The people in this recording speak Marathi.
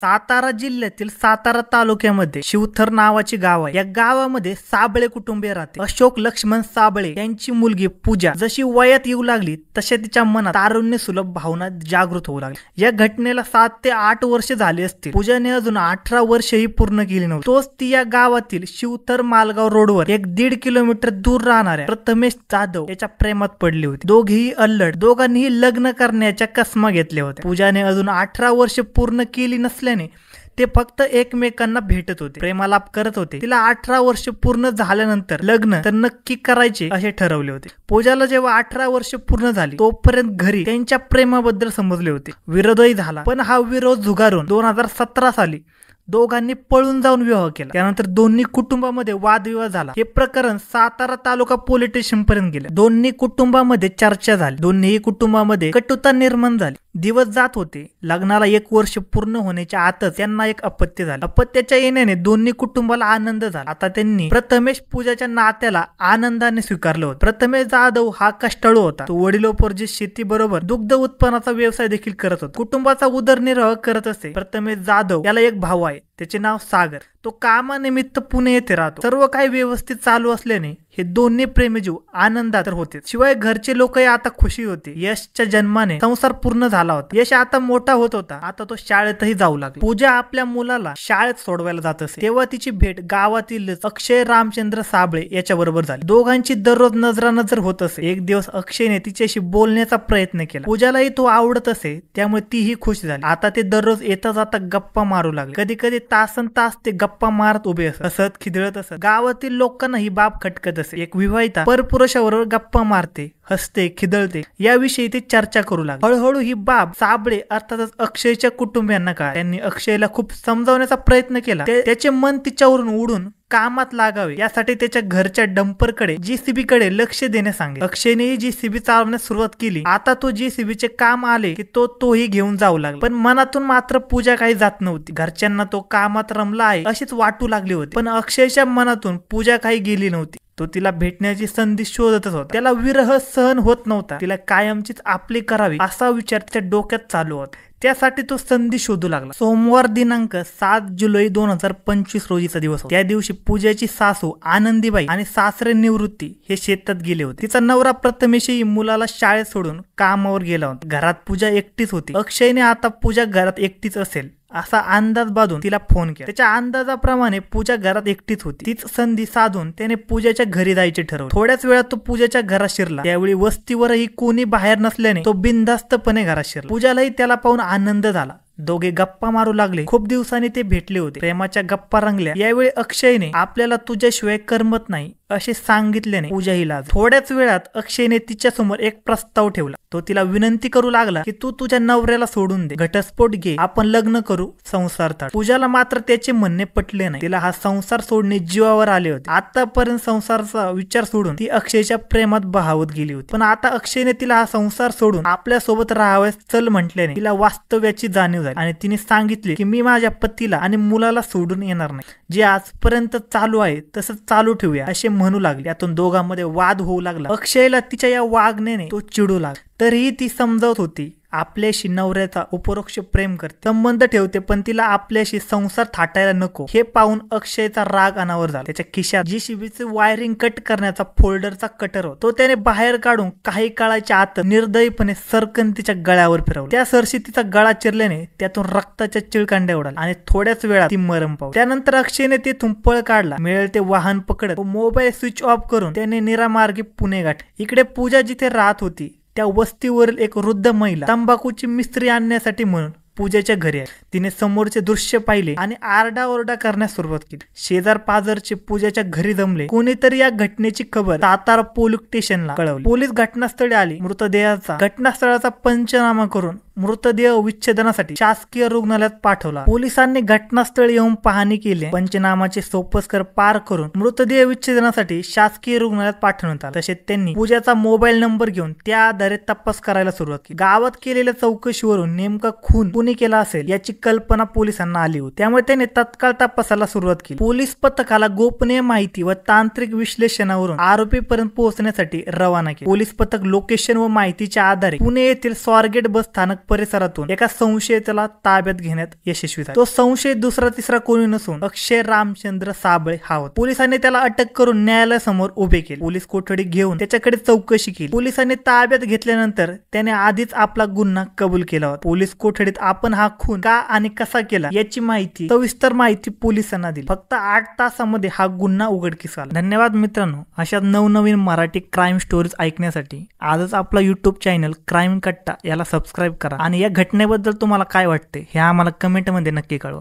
सातारा जिल्ह्यातील सातारा तालुक्यामध्ये शिवथर नावाची गाव आहे। या गावामध्ये साबळे कुटुंबीय राहते। अशोक लक्ष्मण साबळे यांची मुलगी पूजा जशी वयात येऊ लागली तसे तिच्या मनात तारुण्य सुलभ भावना जागृत होऊ लागली। या घटनेला 7 ते 8 वर्ष झाली असतील। पूजाने अजून 18 वर्षही पूर्ण केली नव्हती। तोच ती या गावातील शिवथर मालगाव रोडवर 1.5 किलोमीटर दूर राहणाऱ्या प्रथमेश जाधव याच्या प्रेमात पडली होती। दोघेही अल्लड, दोघांनीही लग्न करण्याच्या कसमा घेतल्या होत्या। पूजाने अजून 18 वर्ष पूर्ण केली नसल्याने ते फक्त एकमेकांना भेटत होते, प्रेमालाप करत होते। तिला 18 वर्ष पूर्ण झाल्यानंतर लग्न तर नक्की करायचे असे ठरवले होते। पूजाला जेव्हा 18 वर्ष पूर्ण झाली तोपर्यंत घरी त्यांच्या प्रेमाबद्दल समजले होते। विरोधही झाला, पण हा विरोध झुगारून 2017 साली दोघांनी पळून जाऊन विवाह केला। त्यानंतर दोन्ही कुटुंबामध्ये वादविवाद झाला। हे प्रकरण सातारा तालुका पोलीस स्टेशन पर्यंत गेले। दोन्ही कुटुंबामध्ये चर्चा झाली, दोन्ही कुटुंबामध्ये कटुता निर्माण झाली। दिवस जात होते। लग्नाला 1 वर्ष पूर्ण होण्याच्या आतच त्यांना एक अपत्य झालं। अपत्याच्या येण्याने दोन्ही कुटुंबाला आनंद झाला। आता त्यांनी प्रथमेश पूजाच्या नात्याला आनंदाने स्वीकारलं होतं। प्रथमेश जाधव हा कष्टाळू होता। तो वडिलोपार्जित शेती बरोबर दुग्ध उत्पन्नाचा व्यवसाय देखील करत होता। कुटुंबाचा उदरनिर्वाह करत असे। प्रथमेश जाधव याला एक भाऊ आहे, त्याचे नाव सागर। तो कामानिमित्त पुणे येथे राहतो। सर्व काही व्यवस्थित चालू असल्याने हे दोन्ही प्रेमीजीव आनंदात होते। शिवाय घरचे लोकही आता खुशी होते। यशच्या जन्माने संसार पूर्ण झाला होता। यश आता मोठा होत होता। आता तो शाळेतही जाऊ लागला। पूजा आपल्या मुलाला शाळेत सोडवायला जात असे तेव्हा तिची भेट गावातील अक्षय रामचंद्र साबळे याच्या बरोबर झाली। दोघांची दररोज नजरानजर होत असे। एक दिवस अक्षयने तिच्याशी बोलण्याचा प्रयत्न केला। पूजालाही तो आवडत असे, त्यामुळे तीही खुश झाली। आता ते दररोज येता जाता गप्पा मारू लागले। कधी कधी तासन तास ते गप्पा मारत उभे असत, हसत खिदळत असत। गावातील लोकांना ही बाब खटकत असे। एक विवाहिता परपुरुषाबरोबर गप्पा मारते, हसते, खिदळते याविषयी ते चर्चा करू लागले। हळूहळू ही बाब साबळे अर्थातच अक्षयच्या कुटुंबियांना कळाली। त्यांनी अक्षयला खूप समजावण्याचा प्रयत्न केला। त्याचे मन तिच्यावरून उडून कामात लागावे यासाठी त्याच्या घरच्या डंपरकडे JCB कडे लक्ष देण्यास सांगितले। अक्षयनेही JCB चालवण्यास सुरुवात केली। आता तो JCB चे काम आले की तोही घेऊन जाऊ लागला। पण मनातून मात्र पूजा काही जात नव्हती। घरच्यांना तो कामात रमला आहे अशीच वाटू लागली होती। पण अक्षयच्या मनातून पूजा काही गेली नव्हती। तो तिला भेटण्याची संधी शोधतच होता। त्याला विरह सहन होत नव्हता। तिला कायमचीच आपली करावी असा विचार त्याच्या डोक्यात चालू होता। त्यासाठी तो संधी शोधू लागला। सोमवार दिनांक 7 जुलै 2025 रोजीचा दिवस होता। त्या दिवशी पूजाची सासू आनंदीबाई आणि सासरे निवृत्ती हे शेतात गेले होते। तिचा नवरा प्रथमेशही मुलाला शाळेत सोडून कामावर गेला होता। घरात पूजा एकटीच होती। अक्षयने आता पूजा घरात एकटीच असेल असा अंदाज बांधून तिला फोन केला। त्याच्या अंदाजाप्रमाणे पूजा घरात एकटीच होती। तीच संधी साधून त्याने पूजाच्या घरी जायचे ठरवले। थोड्याच वेळात तो पूजाच्या घरात शिरला। त्यावेळी वस्तीवरही कोणी बाहेर नसल्याने तो बिनधास्तपणे घरात शिरला। पूजालाही त्याला पाहून आनंद झाला। दोघे गप्पा मारू लागले। खूप दिवसांनी ते भेटले होते। प्रेमाच्या गप्पा रंगल्या। यावेळी अक्षयने आपल्याला तुझ्याशिवाय करमत नाही असे सांगितल्याने पूजाही लाजली। थोड्याच वेळात अक्षयने तिच्या समोर एक प्रस्ताव ठेवला। तो तिला विनंती करू लागला की तू तुझ्या नवऱ्याला सोडून दे, घटस्फोट घे, आपण लग्न करू, संसार थाट। पूजाला मात्र त्याचे म्हणणे पटले नाही। तिला हा संसार सोडणे जीवावर आले होते। आतापर्यंत संसाराचा विचार सोडून ती अक्षयच्या प्रेमात बहावत गेली होती। पण आता अक्षयने तिला हा संसार सोडून आपल्या सोबत राहावयास चल म्हटल्याने तिला वास्तव्याची जाणीव झाली आणि तिने सांगितले की मी माझ्या पतीला आणि मुलाला सोडून येणार नाही। जे आजपर्यंत चालू आहे तसंच चालू ठेवूया असे म्हणू लागले। यातून दोघांमध्ये वाद होऊ लागला। अक्षयला तिच्या या वागण्याने तो चिडू लागला। तरीही ती समजावत होती आपल्याशी नवऱ्याचा उपरोक्ष प्रेम करते, संबंध ठेवते, पण तिला आपल्याशी संसार थाटायला नको। हे पाहून अक्षयचा राग अनावर झाला। त्याच्या खिशात JCBचे वायरिंग कट करण्याचा फोल्डरचा कटर होता। तो त्याने बाहेर काढून काही काळाच्या आत निर्दयीपणे सरकन तिच्या गळ्यावर फिरवला। त्या सरशी तिचा गळा चिरल्याने त्यातून रक्ताच्या चिळकांड्या उडाल्या आणि थोड्याच वेळात ती मरण पावली। त्यानंतर अक्षयने तेथून पळ काढला। मिळेल ते वाहन पकडत मोबाईल स्विच ऑफ करून त्याने निरामार्गी पुणे गाठले। इकडे पूजा जिथे राहत होती त्या वस्तीवरील एक वृद्ध महिला तंबाखूची मिस्त्री आणण्यासाठी म्हणून पूजाच्या घरी आहे। तिने समोरचे दृश्य पाहिले आणि आरडाओरडा करण्यास सुरुवात केली। शेजार पाजारचे पूजाच्या घरी जमले। कोणीतरी या घटनेची खबर सातारा पोलीस स्टेशनला कळवली। पोलीस घटनास्थळी आली। घटनास्थळाचा पंचनामा करून मृतदेह विच्छेदनासाठी शासकीय रुग्णालयात पाठवला। पोलिसांनी घटनास्थळी येऊन पाहणी केली। पंचनामाचे सोपस्कर पार करून मृतदेह विच्छेदनासाठी शासकीय रुग्णालयात पाठवण्यात आले। तसेच त्यांनी पूजाचा मोबाईल नंबर घेऊन त्या आधारे तपास करायला सुरुवात केली। गावात केलेल्या चौकशीवरून नेमका खून कोणी केला असेल याची कल्पना पोलिसांना आली होती। त्यामुळे त्यांनी तत्काळ तपासाला सुरुवात केली। पोलीस पथकाला गोपनीय माहिती व तांत्रिक विश्लेषणावरून आरोपीपर्यंत पोहोचण्यासाठी रवाना केले। पोलीस पथक लोकेशन व माहितीच्या आधारे पुणे येथील स्वारगेट बस स्थानक परिसरातून एका संशयिताला ताब्यात घेण्यात यशस्वी झाले। तो संशयित दुसरा तिसरा कोणी नसून अक्षय रामचंद्र साबळे हा होता। पोलिसांनी त्याला अटक करून न्यायालयासमोर उभे केले। पोलीस कोठडी घेऊन त्याच्याकडे चौकशी केली। पोलिसांनी ताब्यात घेतल्यानंतर त्याने आधीच आपला गुन्हा कबूल केला होता। पोलीस कोठडीत आपण हा खून का आणि कसा केला याची माहिती सविस्तर माहिती पोलिसांना दिली। फक्त 8 तासामध्ये हा गुन्हा उघडकीस आला। धन्यवाद मित्रांनो, अशा नवनवीन मराठी क्राईम स्टोरीज ऐकण्यासाठी आजच आपला YouTube चॅनल क्राईम कट्टा याला सबस्क्राईब करा आणि या घटनेबद्दल तुम्हाला काय वाटते हे आम्हाला कमेंट मध्ये नक्की कळवा।